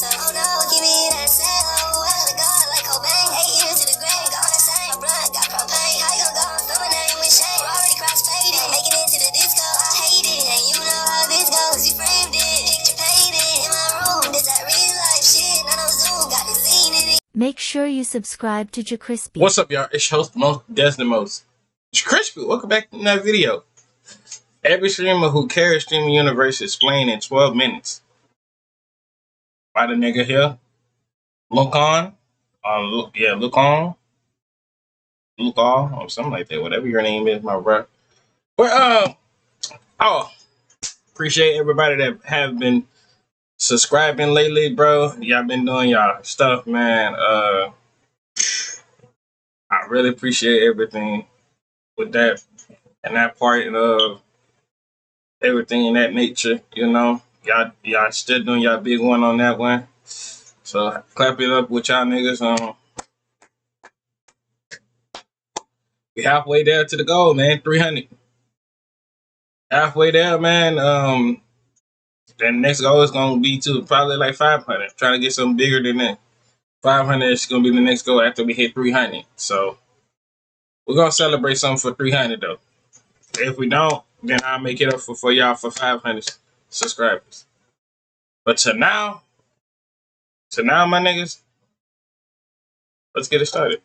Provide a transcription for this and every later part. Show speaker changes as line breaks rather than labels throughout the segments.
myself. Oh no, give me that cell. Oh, I gotta go like Cobain. 8 years to the grave, gone insane. My blood got propane. How you gon' go and throw my name with shame? Already cross-faded, making it to the disco. I hate it, and you know how this goes. You framed it, picture painted in my room. This that real life shit, not on Zoom. Got the scene in it.
Make sure you subscribe to JerCrispy.
What's up, y'all? It's your host, Destin Most. JerCrispy, welcome back to another video. Every streamer who cares streaming universe is explained in 12 minutes. By the nigga here, look on, or something like that. Whatever your name is, my bro. But appreciate everybody that have been subscribing lately, bro. Y'all been doing y'all stuff, man. I really appreciate everything with that and that part of everything in that nature, you know. Y'all still doing y'all big one on that one. So clap it up with y'all niggas. We halfway there to the goal, man. 300. Halfway there, man. The next goal is gonna be to probably like 500. Trying to get something bigger than that. 500 is gonna be the next goal after we hit 300. So we're gonna celebrate something for 300 though. If we don't, then I'll make it up for y'all for 500 subscribers. But to now, my niggas, let's get it started.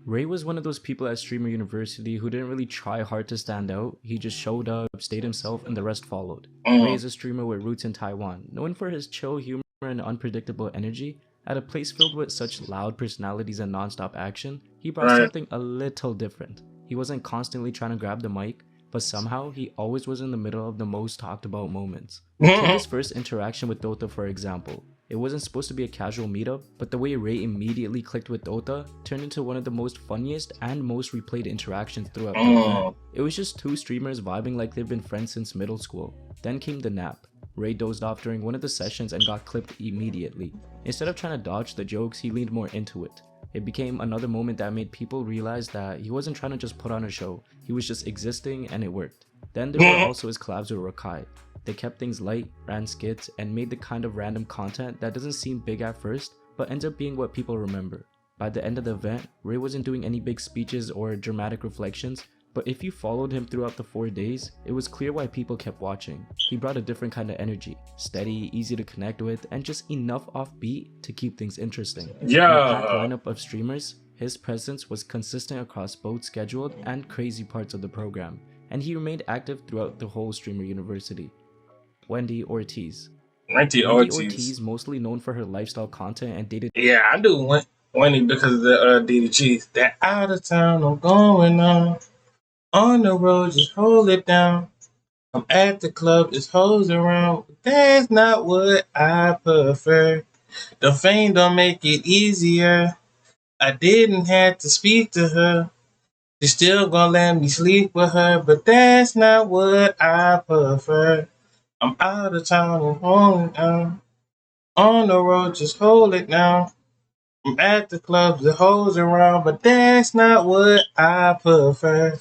Ray was one of those people at Streamer University who didn't really try hard to stand out. He just showed up, stayed himself, and the rest followed. Ray is a streamer with roots in Taiwan, known for his chill humor and unpredictable energy. At a place filled with such loud personalities and non-stop action, he brought something a little different. He wasn't constantly trying to grab the mic, but somehow he always was in the middle of the most talked about moments. Take his first interaction with Dota for example. It wasn't supposed to be a casual meetup, but the way Ray immediately clicked with Dota turned into one of the most funniest and most replayed interactions throughout the event. It was just two streamers vibing like they've been friends since middle school. Then came the nap. Ray dozed off during one of the sessions and got clipped immediately. Instead of trying to dodge the jokes, he leaned more into it. It became another moment that made people realize that he wasn't trying to just put on a show, he was just existing, and it worked. Then there were also his collabs with Rakai. They kept things light, ran skits, and made the kind of random content that doesn't seem big at first, but ends up being what people remember. By the end of the event, Ray wasn't doing any big speeches or dramatic reflections, but if you followed him throughout the 4 days, it was clear why people kept watching. He brought a different kind of energy, steady, easy to connect with, and just enough offbeat to keep things interesting.
Yeah.
In a packed lineup of streamers, his presence was consistent across both scheduled and crazy parts of the program, and he remained active throughout the whole Streamer University. Wendy Ortiz. Wendy Ortiz, mostly known for her lifestyle content and dated.
Yeah, I do Wendy because of the DDGs. That out of town, I'm going on the road, just hold it down. I'm at the club, there's hoes around. That's not what I prefer. The fame don't make it easier. I didn't have to speak to her. She still gonna let me sleep with her, but that's not what I prefer. I'm out of town and holding down. On the road, just hold it down. I'm at the club, the hoes around, but that's not what I prefer.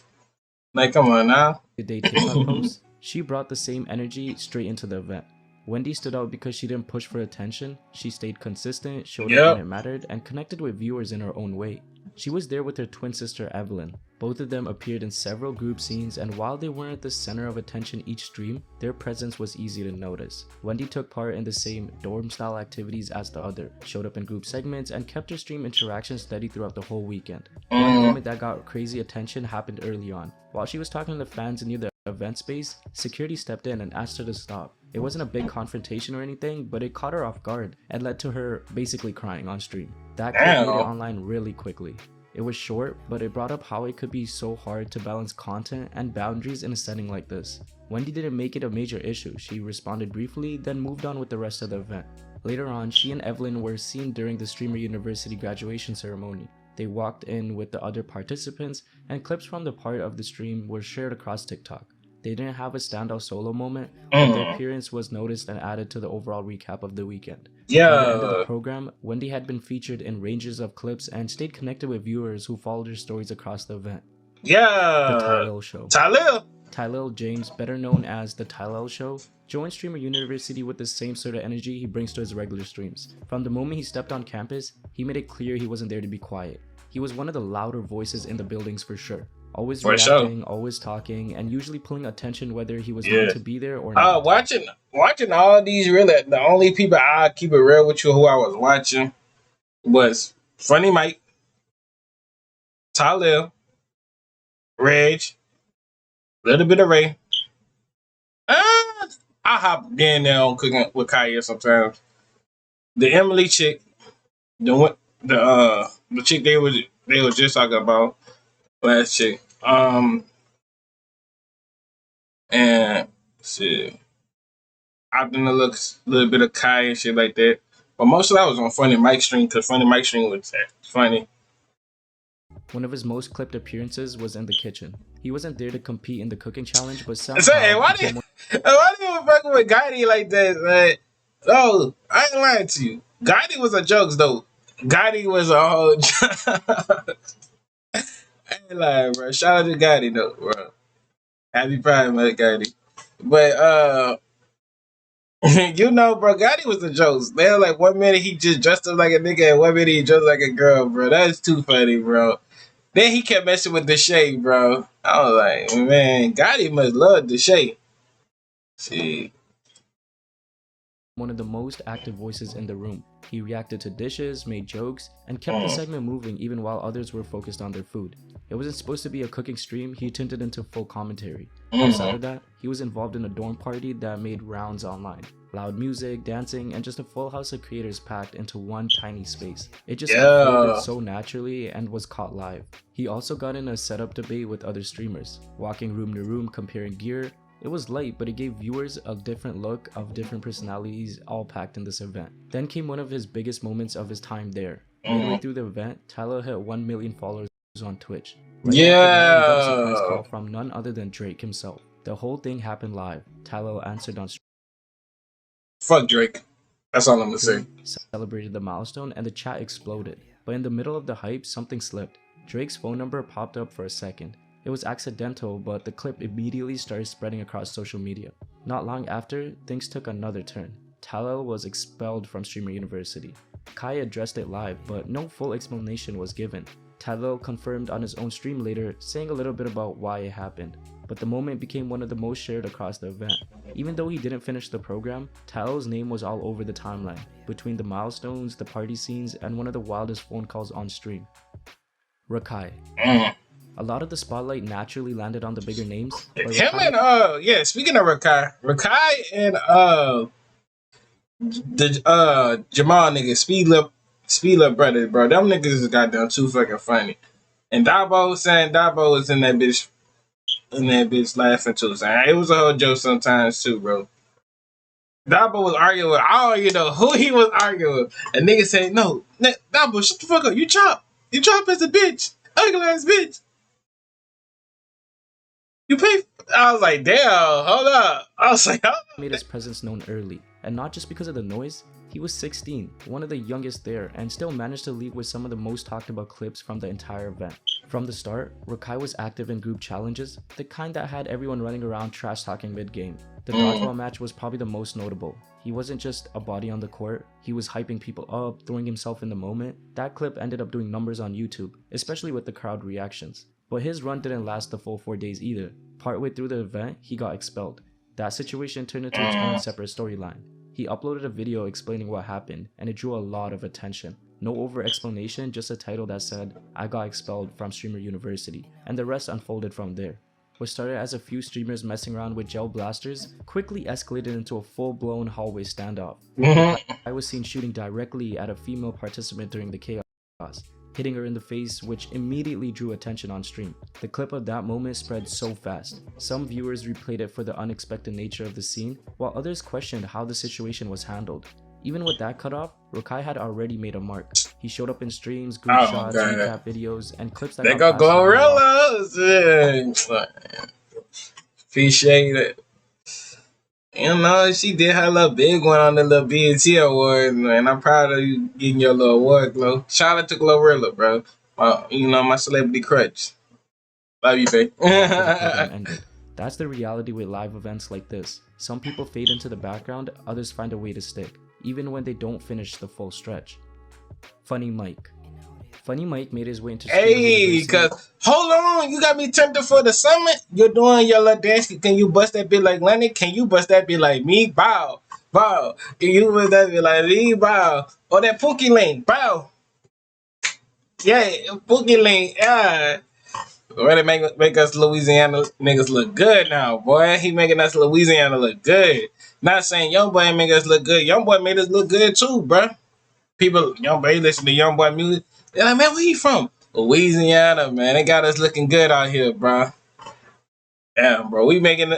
Like, come on now.
Day TikTok posts, she brought the same energy straight into the event. Wendy stood out because she didn't push for attention, she stayed consistent, showed up when it mattered, and connected with viewers in her own way. She was there with her twin sister Evelyn. Both of them appeared in several group scenes, and while they weren't the center of attention each stream, their presence was easy to notice. Wendy took part in the same dorm-style activities as the other, showed up in group segments, and kept her stream interaction steady throughout the whole weekend. One moment that got crazy attention happened early on. While she was talking to the fans near the event space, security stepped in and asked her to stop. It wasn't a big confrontation or anything, but it caught her off guard and led to her basically crying on stream. That clip made it online really quickly. It was short, but it brought up how it could be so hard to balance content and boundaries in a setting like this. Wendy didn't make it a major issue. She responded briefly, then moved on with the rest of the event. Later on, she and Evelyn were seen during the Streamer University graduation ceremony. They walked in with the other participants, and clips from the part of the stream were shared across TikTok. They didn't have a standout solo moment, but their appearance was noticed and added to the overall recap of the weekend.
Yeah.
By the end of the program, Wendy had been featured in ranges of clips and stayed connected with viewers who followed her stories across the event.
Yeah.
The Talil Show.
Talil.
Tylel James, better known as The Tylel Show, joined Streamer University with the same sort of energy he brings to his regular streams. From the moment he stepped on campus, he made it clear he wasn't there to be quiet. He was one of the louder voices in the buildings for sure. Always reacting, always talking, and usually pulling attention whether he was meant to be there or not.
Watching all these, really, the only people I keep it real with you who I was watching was Funny Mike, Talib, Reg, a little bit of Ray. I hop in there on Cooking with Kaya sometimes. The Emily chick, the chick they were just talking about, last chick. And shit, I've done a little bit of Kai and shit like that. But most of that was on Funny Mike stream because Funny Mike stream was funny.
One of his most clipped appearances was in the kitchen. He wasn't there to compete in the cooking challenge, but somehow...
Why do you fuck with Gotti like that? Like, oh, I ain't lying to you. Gotti was a joke though. Gotti was a whole joke. I ain't lying, bro. Shout out to Gotti though, bro. Happy Pride Month, Gotti. But you know, bro, Gotti was a joke. They were like 1 minute he just dressed up like a nigga and 1 minute he dressed like a girl, bro. That's too funny, bro. Then he kept messing with Deshae, bro. I was like, man, Gotti must love Deshae. See.
One of the most active voices in the room. He reacted to dishes, made jokes, and kept the segment moving even while others were focused on their food. It wasn't supposed to be a cooking stream, he turned it into full commentary. Outside of that, he was involved in a dorm party that made rounds online. Loud music, dancing, and just a full house of creators packed into one tiny space. It just unfolded so naturally and was caught live. He also got in a setup debate with other streamers, walking room to room comparing gear. It was light, but it gave viewers a different look of different personalities all packed in this event. Then came one of his biggest moments of his time there. Midway through the event, Tyler hit 1 million followers on Twitch. Right after that, he got a surprise call from none other than Drake himself. The whole thing happened live. Tyler answered on stream.
Fuck Drake. That's all I'm gonna say.
Celebrated the milestone and the chat exploded. But in the middle of the hype, something slipped. Drake's phone number popped up for a second. It was accidental, but the clip immediately started spreading across social media. Not long after, things took another turn. Talal was expelled from Streamer University. Kai addressed it live, but no full explanation was given. Talal confirmed on his own stream later, saying a little bit about why it happened. But the moment became one of the most shared across the event. Even though he didn't finish the program, Talal's name was all over the timeline, between the milestones, the party scenes, and one of the wildest phone calls on stream. Rakai. A lot of the spotlight naturally landed on the bigger names.
Him and speaking of Rakai and the Jamal nigga, Speed Lip brother, bro. Them niggas is goddamn too fucking funny. And Dabo was in that bitch laughing too. Saying it was a whole joke sometimes too, bro. Dabo was arguing with, I don't even know who he was arguing with. And niggas saying, no, Dabo, shut the fuck up. You chop as a bitch. Ugly ass bitch. You pay. I was like, damn, hold up.
Made his presence known early, and not just because of the noise. He was 16, one of the youngest there, and still managed to leave with some of the most talked about clips from the entire event. From the start, Rakai was active in group challenges, the kind that had everyone running around trash talking mid-game. The dodgeball match was probably the most notable. He wasn't just a body on the court, he was hyping people up, throwing himself in the moment. That clip ended up doing numbers on YouTube, especially with the crowd reactions. But his run didn't last the full 4 days either. Partway through the event, he got expelled. That situation turned into its own separate storyline. He uploaded a video explaining what happened, and it drew a lot of attention. No over-explanation, just a title that said, "I got expelled from Streamer University," and the rest unfolded from there. What started as a few streamers messing around with gel blasters quickly escalated into a full-blown hallway standoff. I was seen shooting directly at a female participant during the chaos, hitting her in the face, which immediately drew attention on stream. The clip of that moment spread so fast. Some viewers replayed it for the unexpected nature of the scene, while others questioned how the situation was handled. Even with that cutoff, Rakai had already made a mark. He showed up in streams, group shots, recap videos, and clips that
they got Gorillas! Appreciate it. You know, she did her little big one on the little BET Awards, man. I'm proud of you getting your little award, Glo. Shout out to Glorilla, bro. You know, my celebrity crutch. Love you, babe.
That's the reality with live events like this. Some people fade into the background, others find a way to stick, even when they don't finish the full stretch. Funny Mike. Funny Mike made his way into Streamer
Hey,
University.
cause hold on, you got me tempted for the summit. You're doing your little dance. Can you bust that bit like Lenny? Can you bust that bit like me? Bow, bow. Can you bust that bit like me? Bow. Or that Pookie Lane? Bow. Yeah, Pookie Lane. Yeah. Really make us Louisiana niggas look good now, boy. He making us Louisiana look good. Not saying Young Boy make us look good. Young Boy made us look good too, bruh. People, Young Boy, listen to Young Boy music. They're like, man, where you from? Louisiana, man. They got us looking good out here, bro. Damn, bro. We making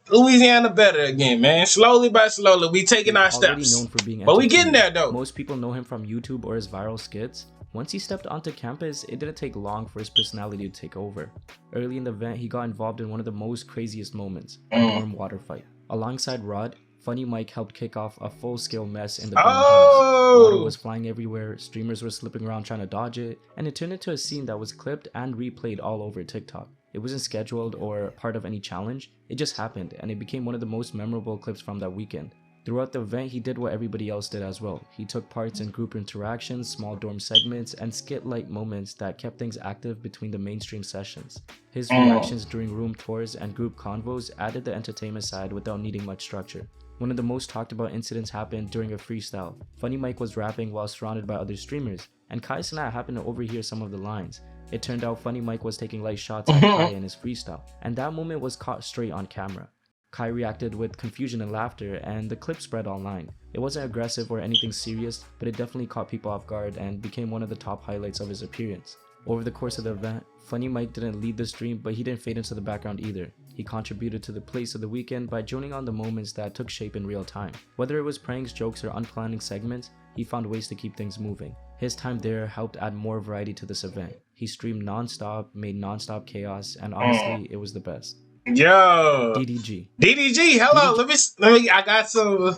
Louisiana better again, man. Slowly by slowly, we taking our
Already
steps.
known for being
But we getting there, though.
Most people know him from YouTube or his viral skits. Once he stepped onto campus, it didn't take long for his personality to take over. Early in the event, he got involved in one of the most craziest moments, a dorm water fight. Alongside Rod, Funny Mike helped kick off a full-scale mess in the dorm house. Water was flying everywhere, streamers were slipping around trying to dodge it, and it turned into a scene that was clipped and replayed all over TikTok. It wasn't scheduled or part of any challenge, it just happened, and it became one of the most memorable clips from that weekend. Throughout the event, he did what everybody else did as well. He took parts in group interactions, small dorm segments, and skit-like moments that kept things active between the mainstream sessions. His reactions during room tours and group convos added the entertainment side without needing much structure. One of the most talked about incidents happened during a freestyle. Funny Mike was rapping while surrounded by other streamers, and Kai Cenat happened to overhear some of the lines. It turned out Funny Mike was taking light shots at Kai in his freestyle, and that moment was caught straight on camera. Kai reacted with confusion and laughter, and the clip spread online. It wasn't aggressive or anything serious, but it definitely caught people off guard and became one of the top highlights of his appearance. Over the course of the event, Funny Mike didn't lead the stream, but he didn't fade into the background either. He contributed to the place of the weekend by joining on the moments that took shape in real time. Whether it was pranks, jokes, or unplanning segments, he found ways to keep things moving. His time there helped add more variety to this event. He streamed non-stop, made non-stop chaos, and honestly, it was the best.
Yo,
DDG.
Hello,
DDG.
let me. I got some.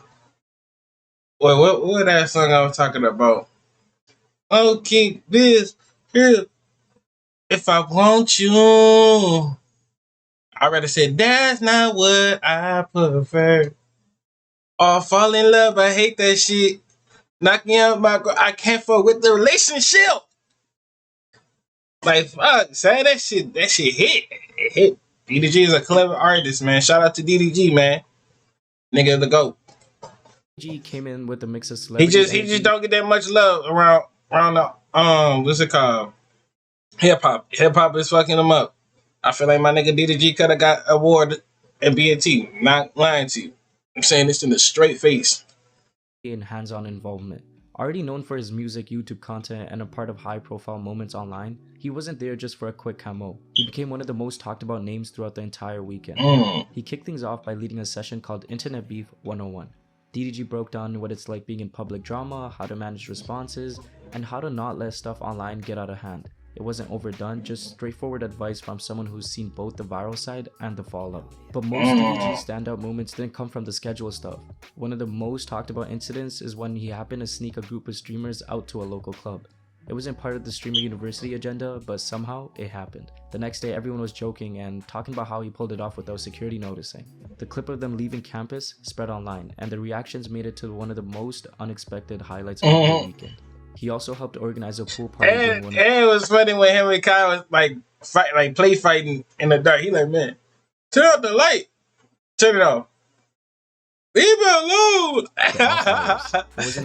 Wait, what that song I was talking about? Oh, keep this here. If I want you, I rather say that's not what I prefer. Or fall in love, I hate that shit. Knocking out my girl, I can't fuck with the relationship. Like fuck, say that shit hit. It hit. DDG is a clever artist, man. Shout out to DDG, man. Nigga the GOAT.
DDG came in with a mix of
He
celebrities.
just don't get that much love around the what's it called? Hip hop. Hip hop is fucking him up. I feel like my nigga DDG could have got an award at BET. Not lying to you. I'm saying this in a straight face.
In hands-on involvement. Already known for his music, YouTube content, and a part of high-profile moments online, he wasn't there just for a quick camo. He became one of the most talked about names throughout the entire weekend. He kicked things off by leading a session called Internet Beef 101. DDG broke down what it's like being in public drama, how to manage responses, and how to not let stuff online get out of hand. It wasn't overdone, just straightforward advice from someone who's seen both the viral side and the fallout. But most DDG standout moments didn't come from the schedule stuff. One of the most talked about incidents is when he happened to sneak a group of streamers out to a local club. It wasn't part of the Streamer University agenda, but somehow it happened. The next day everyone was joking and talking about how he pulled it off without security noticing. The clip of them leaving campus spread online, and the reactions made it to one of the most unexpected highlights of the weekend. He also helped organize a pool party.
And it was funny when him and Kai was play fighting in the dark. He like, man, turn out the light. Turn it off. Leave me alone.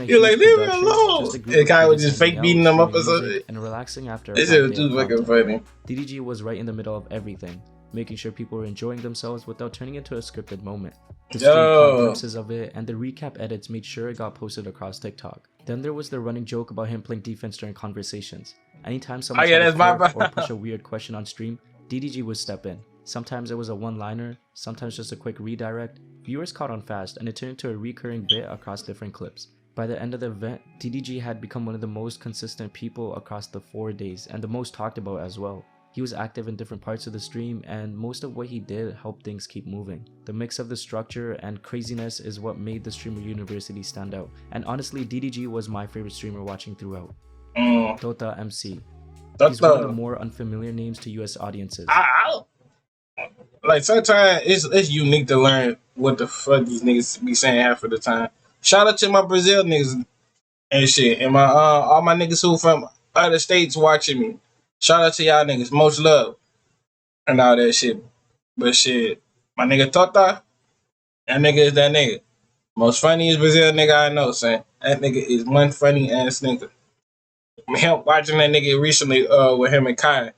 You're like, leave me alone. And Kai was just fake beating them up or something.
And relaxing after.
This shit was too fucking funny.
DDG was right in the middle of everything, making sure people were enjoying themselves without turning into a scripted moment. The stream caught glimpses of it, and the recap edits made sure it got posted across TikTok. Then there was the running joke about him playing defense during conversations. Anytime someone tried to flirt or push a weird question on stream, DDG would step in. Sometimes it was a one-liner, sometimes just a quick redirect. Viewers caught on fast, and it turned into a recurring bit across different clips. By the end of the event, DDG had become one of the most consistent people across the 4 days, and the most talked about as well. He was active in different parts of the stream, and most of what he did helped things keep moving. The mix of the structure and craziness is what made the Streamer University stand out. And honestly, DDG was my favorite streamer watching throughout. Dota MC. He's one of the more unfamiliar names to US audiences.
Like sometimes it's unique to learn what the fuck these niggas be saying half of the time. Shout out to my Brazil niggas and shit, and my all my niggas who from other states watching me. Shout out to y'all niggas, much love and all that shit. But shit, my nigga Tota, that nigga is that nigga. Most funniest Brazil nigga I know, son. That nigga is one funny ass nigga. Him watching that nigga recently with him and Kai.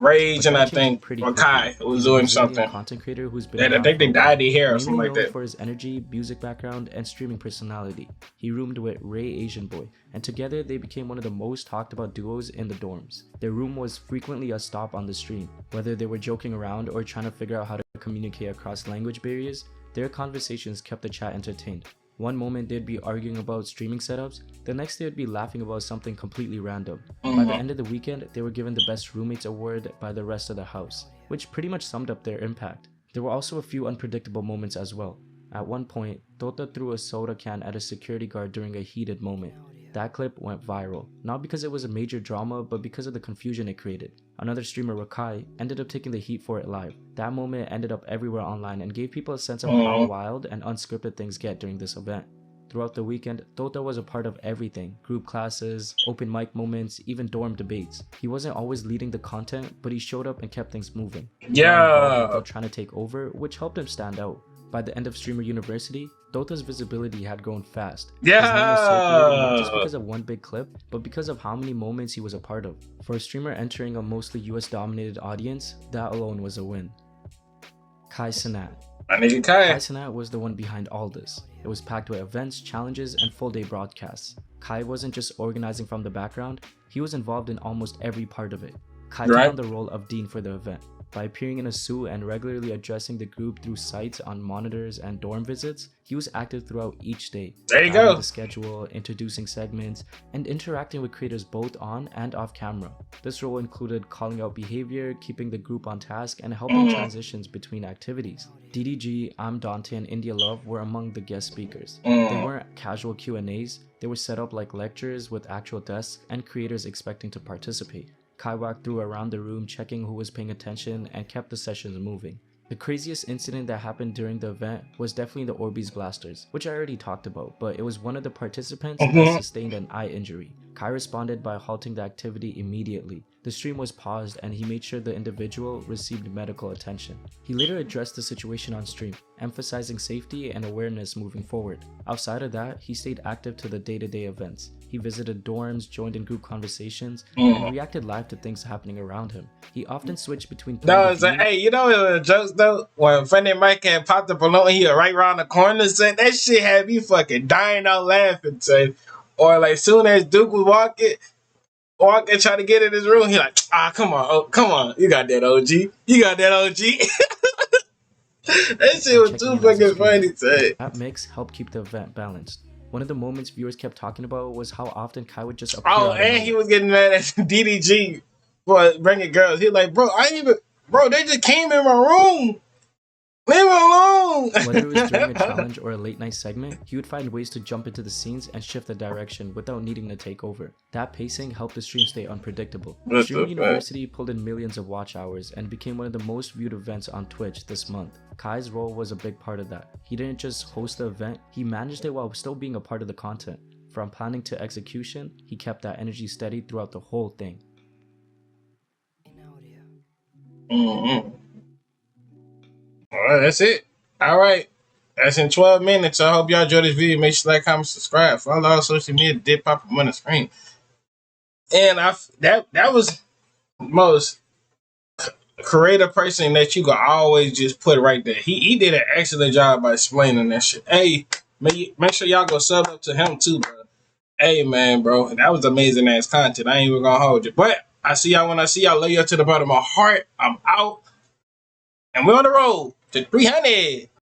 Rage
But
and I
that changed
think
pretty
or
quickly.
Kai was
He's a
doing
Brazilian
something.
content creator who's been
And I
around
think
for
they
a
dyed
while.
their hair or something
Mainly
like
known
that.
for his energy, music background, and streaming personality, he roomed with Ray Asian Boy, and together they became one of the most talked about duos in the dorms. Their room was frequently a stop on the stream. Whether they were joking around or trying to figure out how to communicate across language barriers, their conversations kept the chat entertained. One moment they'd be arguing about streaming setups, the next they'd be laughing about something completely random. By the end of the weekend, they were given the Best Roommates award by the rest of the house, which pretty much summed up their impact. There were also a few unpredictable moments as well. At one point, Tota threw a soda can at a security guard during a heated moment. That clip went viral, not because it was a major drama, but because of the confusion it created. Another streamer, Rakai, ended up taking the heat for it live. That moment ended up everywhere online and gave people a sense of how wild and unscripted things get during this event. Throughout the weekend, Tota was a part of everything: group classes, open mic moments, even dorm debates. He wasn't always leading the content, but he showed up and kept things moving. He got involved
Yeah.
without trying to take over, which helped him stand out. By the end of Streamer University, Dota's visibility had grown fast. His name was circulating not just
Yeah.
because of one big clip, but because of how many moments he was a part of. For a streamer entering a mostly US dominated audience, that alone was a win. Kai Cenat.
My nigga
Kai
Kai.
Cenat was the one behind all this. It was packed with events, challenges, and full-day broadcasts. Kai wasn't just organizing from the background, he was involved in almost every part of it. Kai took
Right.
on the role of dean for the event. By appearing in a suit and regularly addressing the group through sites on monitors and dorm visits, he was active throughout each day.
There you
guiding
go.
the schedule, introducing segments, and interacting with creators both on and off camera. This role included calling out behavior, keeping the group on task, and helping transitions between activities. DDG, I'm Dante, and India Love were among the guest speakers. They weren't casual Q&As, they were set up like lectures with actual desks and creators expecting to participate. Kai walked through around the room, checking who was paying attention, and kept the sessions moving. The craziest incident that happened during the event was definitely the Orbeez blasters, which I already talked about, but it was one of the participants that sustained an eye injury. Kai responded by halting the activity immediately. The stream was paused and he made sure the individual received medical attention. He later addressed the situation on stream, emphasizing safety and awareness moving forward. Outside of that, he stayed active to the day-to-day events. He visited dorms, joined in group conversations, and reacted live to things happening around him. He often switched between playing
No,
the
it's like,
dean-
hey, you know it was jokes though? When Funny Mike had popped up alone, he was right around the corner, son. That shit had me fucking dying out laughing, son. Or like soon as Duke was walking, trying to get in his room, he like, come on, oh, come on. You got that OG. You got that OG. That shit
and
was
checking
too
in as a
fucking
streamer.
funny, son.
That mix helped keep the event balanced. One of the moments viewers kept talking about was how often Kai would just appear
Oh,
out of
and he
nowhere.
was getting mad at DDG for bringing girls. He like, bro, they just came in my room. Leave me alone.
Whether it was during a challenge or a late night segment, he would find ways to jump into the scenes and shift the direction without needing to take over. That pacing helped the stream stay unpredictable.
What
Streamer
the fuck?
University pulled in millions of watch hours and became one of the most viewed events on Twitch this month. Kai's role was a big part of that. He didn't just host the event, he managed it while still being a part of the content. From planning to execution, he kept that energy steady throughout the whole thing.
Mm-hmm. All right, that's it. All right. That's in 12 minutes. I hope y'all enjoyed this video. Make sure to like, comment, subscribe. Follow our social media. Did pop up on the screen. And that was the most creative person that you could always just put right there. He did an excellent job by explaining that shit. Hey, make sure y'all go sub up to him too, bro. Hey, man, bro. That was amazing ass content. I ain't even gonna hold you. But I see y'all when I see y'all. Love y'all to the bottom of my heart. I'm out. And we're on the road to 300.